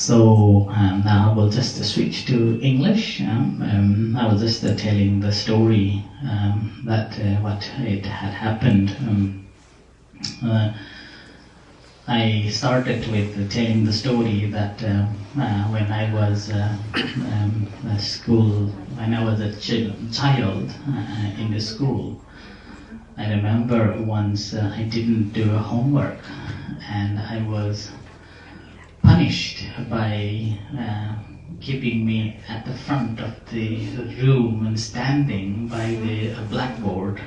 Now I will just switch to English. I was just telling the story that what it had happened. I started with telling the story that when I was at school, when I was a child in the school, I remember once I didn't do homework and I was punished by keeping me at the front of the room and standing by the blackboard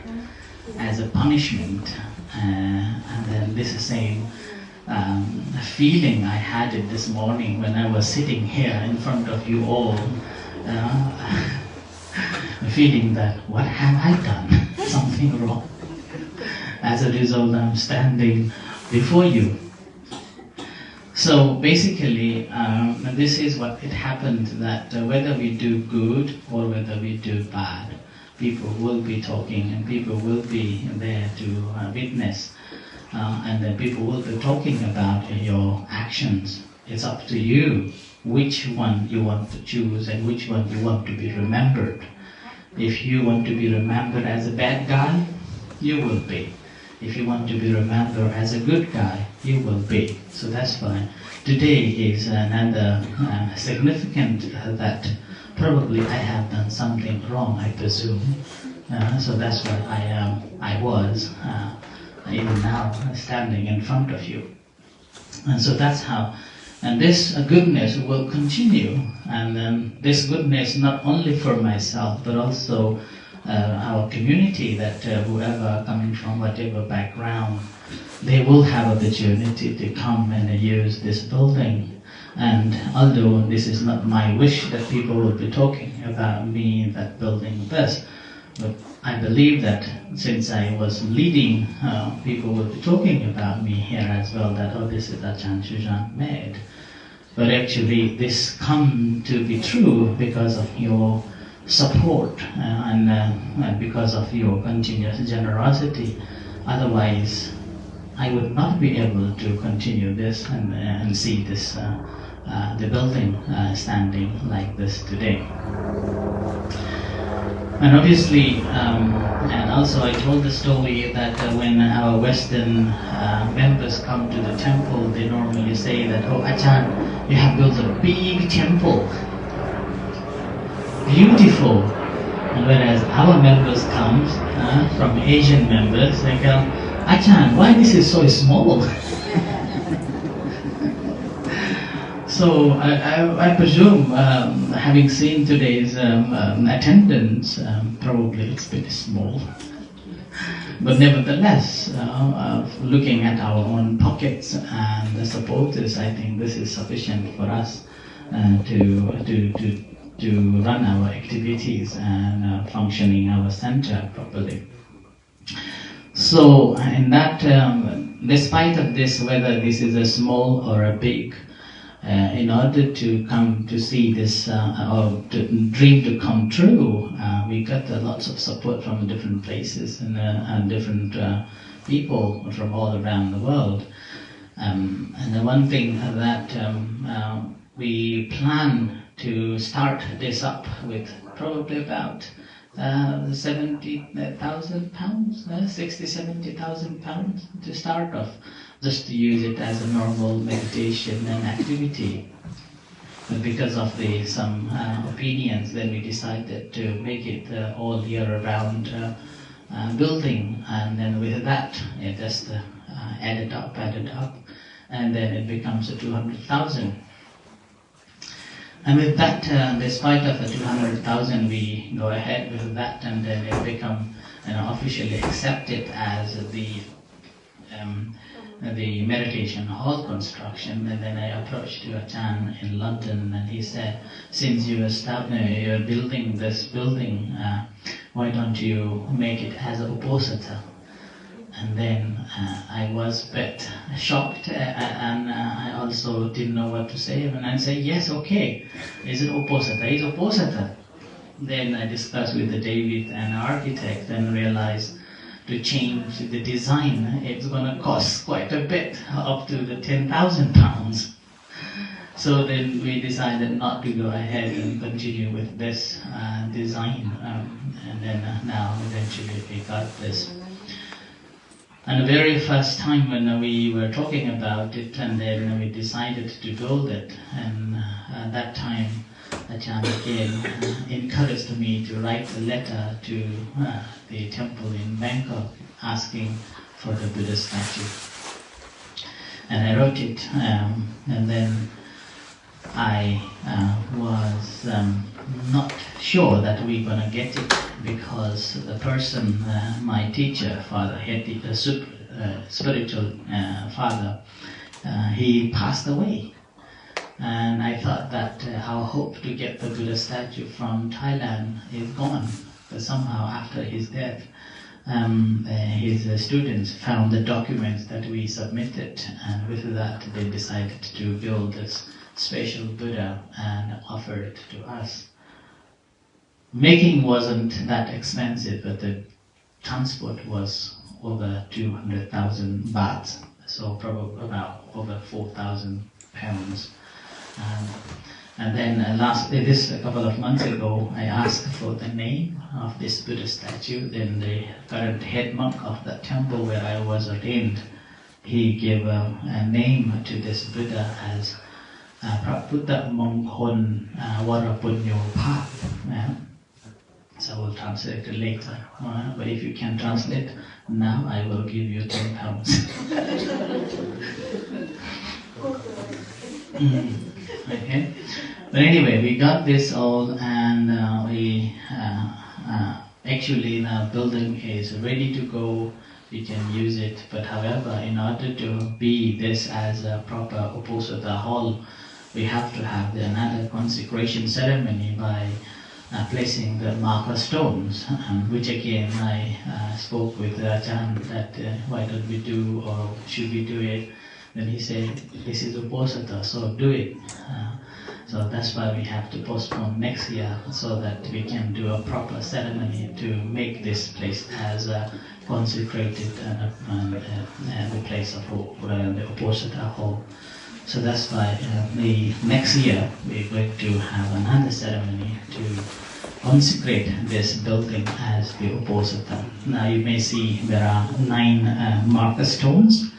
as a punishment. And then this is same feeling I had it this morning when I was sitting here in front of you all, feeling that what have I done? Something wrong. As a result, I'm standing before you. So basically, this is what it happened, that whether we do good or whether we do bad, people will be talking and people will be there to witness. And then people will be talking about your actions. It's up to you which one you want to choose and which one you want to be remembered. If you want to be remembered as a bad guy, you will be. If you want to be remembered as a good guy, you will be. So that's why today is another significant that probably I have done something wrong, I presume. So that's why I was even now standing in front of you. And so that's how, and this goodness will continue. And this goodness not only for myself, but also our community, that whoever coming from whatever background, they will have opportunity to come and use this building. And although this is not my wish that people will be talking about me, that building this, but I believe that since I was leading, people will be talking about me here as well, that, oh, this is Ajahn Sujan made. But actually this come to be true because of your support and because of your continuous generosity. Otherwise, I would not be able to continue this and see this the building standing like this today. And obviously, and also I told the story that when our Western members come to the temple, they normally say that, oh, Ajahn, you have built a big temple. Beautiful. And whereas our members come from Asian members, they go, Ajahn, why this is so small? So I presume, having seen today's attendance, probably it's pretty small. But nevertheless, looking at our own pockets and the supporters, I think this is sufficient for us to run our activities and functioning our center properly. So in that, despite of this, whether this is a small or a big, in order to come to see this or to dream to come true, we got lots of support from different places and different people from all around the world. And the one thing that we plan to start this up with probably about 70,000 pounds, 70,000 pounds to start off, just to use it as a normal meditation and activity. But because of some opinions, then we decided to make it all year round building, and then with that, it just added up, and then it becomes 200,000. And with that, despite of the 200,000, we go ahead with that, and then it become officially accepted as the meditation hall construction. And then I approached to Ajahn in London, and he said, since you're building this building, why don't you make it as a Uposatha? And then I was a bit shocked, and I also didn't know what to say. And I said, yes, okay, is it Uposatha? Is Uposatha? Then I discussed with the David, an architect, and realized to change the design, it's going to cost quite a bit, up to the 10,000 pounds. So then we decided not to go ahead and continue with this design, and then now eventually we got this. And the very first time when we were talking about it, and then we decided to build it, and at that time Ajahn again encouraged me to write a letter to the temple in Bangkok asking for the Buddha statue. And I wrote it, and then I was not sure that we're going to get it, because the person, my teacher, Father Heti, spiritual father, he passed away. And I thought that our hope to get the Buddha statue from Thailand is gone. But somehow after his death, his students found the documents that we submitted, and with that they decided to build this special Buddha and offer it to us. Making wasn't that expensive, but the transport was over 200,000 baht, so probably about over 4,000 pounds. And then a couple of months ago, I asked for the name of this Buddha statue. Then the current head monk of the temple where I was ordained, he gave a name to this Buddha as Prapuddha Mongkon Warapunyo Path. So I will translate it later. But if you can translate now, I will give you 10 pounds. Okay. But anyway, we got this all, and we actually now building is ready to go. We can use it. But however, in order to be this as a proper Uposatha hall, we have to have another consecration ceremony by placing the marker stones, which again I spoke with Ajahn that why don't we do, or should we do it? Then he said, this is Uposatha, so do it. So that's why we have to postpone next year, so that we can do a proper ceremony to make this place as a consecrated the place of the Uposatha hall. So that's why the next year we're going to have another ceremony to consecrate this building as the Uposatha. Now you may see there are 9 marker stones.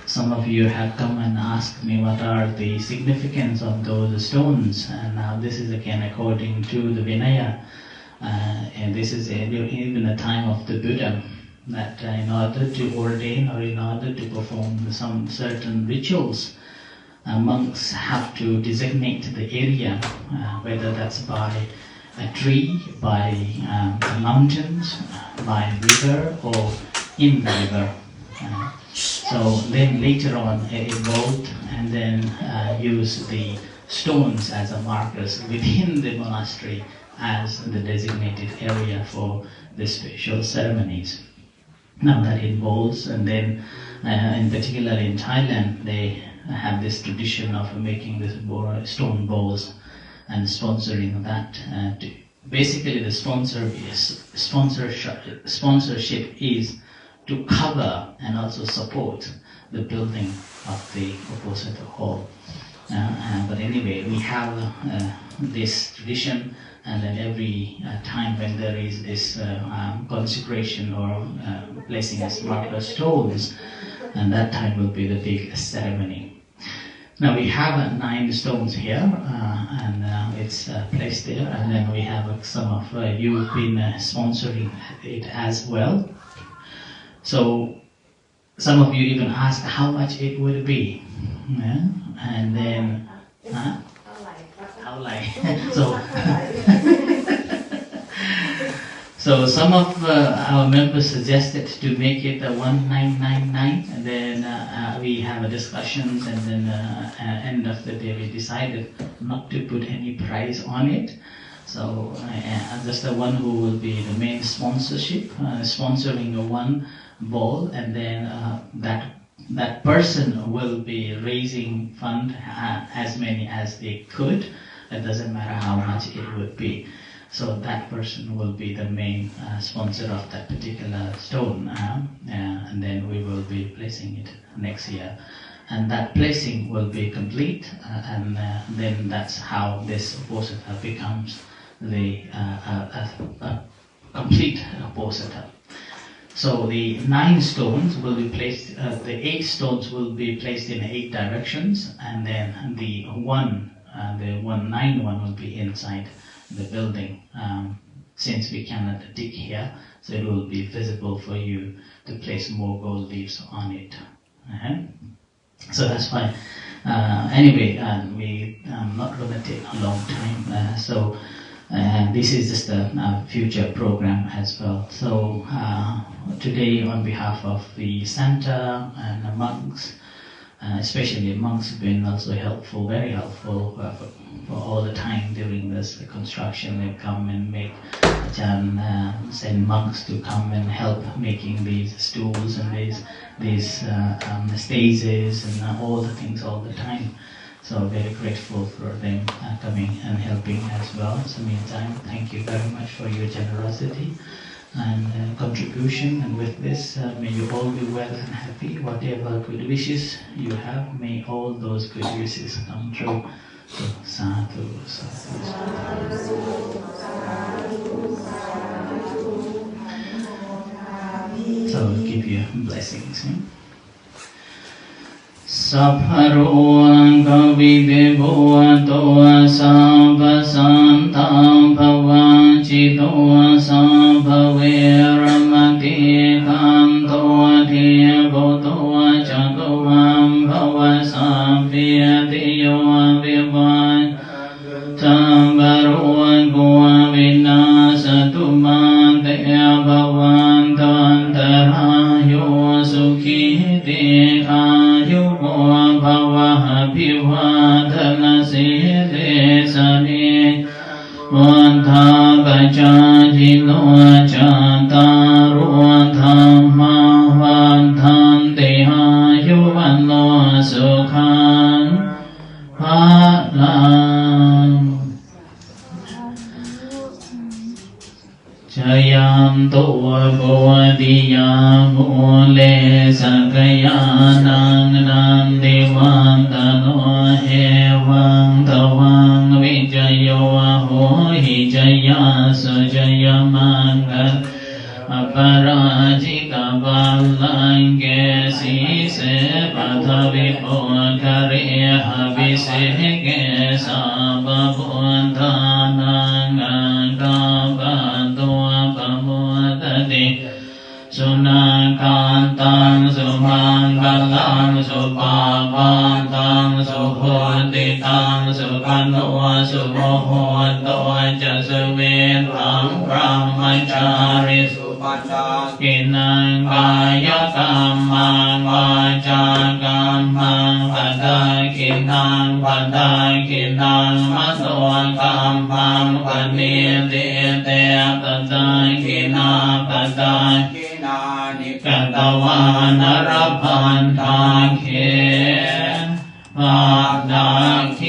Some of you have come and asked me what are the significance of those stones, and now this is again according to the Vinaya, and this is even the time of the Buddha, that in order to ordain or in order to perform some certain rituals, monks have to designate the area, whether that's by a tree, by mountains, by river, or in the river. So then later on it evolved, and then use the stones as a markers within the monastery as the designated area for the special ceremonies. Now that involves, and then in particular in Thailand, they have this tradition of making this stone bowls and sponsoring that. Basically the sponsorship is to cover and also support the building of the Uposatha hall. But anyway, we have this tradition, and then every time when there is this consecration or placing as marker stones, and that time will be the big ceremony. Now we have 9 stones here, and it's placed there, and then we have some of you have been sponsoring it as well. So some of you even asked how much it would be, and then how like so some of our members suggested to make it a 1999, and then we have discussions, and then end of the day we decided not to put any price on it. So just the one who will be the main sponsorship, sponsoring one ball, and then that person will be raising fund as many as they could. It doesn't matter how much it would be. So that person will be the main sponsor of that particular stone, and then we will be placing it next year. and that placing will be complete, and then that's how this Uposatha becomes the complete Uposatha. So the 9 stones will be placed, the 8 stones will be placed in 8 directions, and then the 9 one will be inside the building. Since we cannot dig here, so it will be visible for you to place more gold leaves on it. So that's fine. Anyway, I'm not going to take a long time. So this is just a future program as well. So today, on behalf of the Santa and the monks, especially monks have been also helpful, very helpful for all the time during this construction. They come and make, send monks to come and help making these stools and these stages and all the things all the time. So very grateful for them coming and helping as well. So meantime, thank you very much for your generosity and contribution. And with this, may you all be well and happy. Whatever good wishes you have, may all those good wishes come true. So sadhu, sadhu, sadhu. So I'll give you blessings. Sappharoanga videvoto sampasantam bhavachito samphaveramati kanto devoto chagavam bhavasampyatiyo vivan sambaroango vinasatu mante bhavantantarayo sukhi dekhayo Bhavadana Sile Sani Vantha Gajajino Chantaro Dhamma Vanthan Dehayo Vano Sukhan Phalang Jayanto Bodhiyamo Le Sakayanang Nandivandano Hevang Tavang Vijayo Ahohi Jaya Sujaya Mangal Aparajika Balange Sise Pathavipo Kare Haviseke Sababodhanang Agabado Pamodade Sunakantang Sumangalang Supavantang Suhoditang Sukanoa Sumohoto Jasuvitang Brahmachari Supachakinang Kaya Kamang Vajakamang Padakinang Padakinang Matoa Kamang Panidite Padakinang Padakinang Nikatawanarapantake Padaki